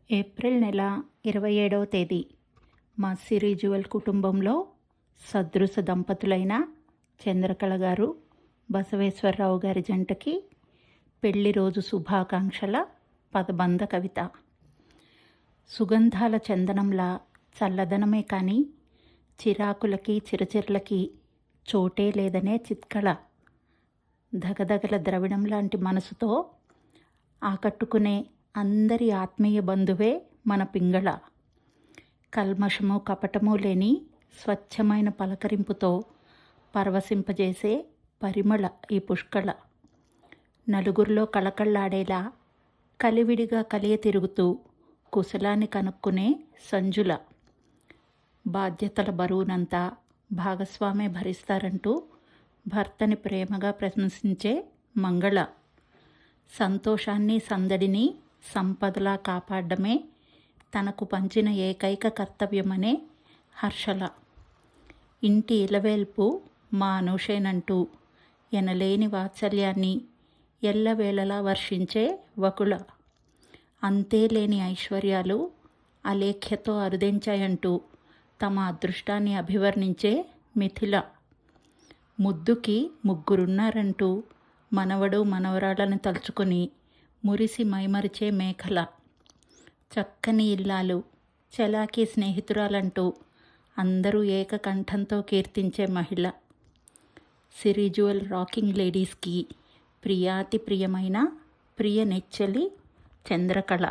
April నెల 27వ తేదీ మా సిరిజువల్ కుటుంబంలో సదృశ దంపతులైన చంద్రకళ గారు, బసవేశ్వరరావు గారి జంటకి పెళ్లి రోజు శుభాకాంక్షల పదబంధ కవిత. సుగంధాల చందనంలా చల్లదనమే కానీ చిరాకులకి చిరచిరలకి చోటే లేదనే చిత్కళ. దగదగల ద్రవిణం లాంటి మనసుతో ఆకట్టుకునే అందరి ఆత్మీయ బంధువే మన పింగళ. కల్మషము కపటము లేని స్వచ్ఛమైన పలకరింపుతో పరవశింపజేసే పరిమళ ఈ పుష్కళ. నలుగురిలో కళకళ్ళాడేలా కలివిడిగా కలియ తిరుగుతూ కుశలాన్ని కనుక్కునే సంజుల. బాధ్యతల బరువునంతా భాగస్వామే భరిస్తారంటూ భర్తని ప్రేమగా ప్రశంసించే మంగళ. సంతోషాన్ని సందడిని సంపదలా కాపాడమే తనకు పంచిన ఏకైక కర్తవ్యమనే హర్షల. ఇంటి ఇలవేల్పు మా అనూషేనంటూ ఎనలేని వాత్సల్యాన్ని ఎల్లవేళలా వర్షించే వకుళ. అంతేలేని ఐశ్వర్యాలు అలేఖ్యతో అరుదించాయంటూ తమ అదృష్టాన్ని అభివర్ణించే మిథిల. ముద్దుకి ముగ్గురున్నారంటూ మనవడు మనవరాళ్ళని తలుచుకొని మురిసి మైమరిచే మేఖల. చక్కని ఇల్లాలు, చలాకీ స్నేహితురాలంటూ అందరూ ఏకకంఠంతో కీర్తించే మహిళ. సిరిజువల్ రాకింగ్ లేడీస్కి ప్రియాతి ప్రియమైన ప్రియ నెచ్చలి చంద్రకళ.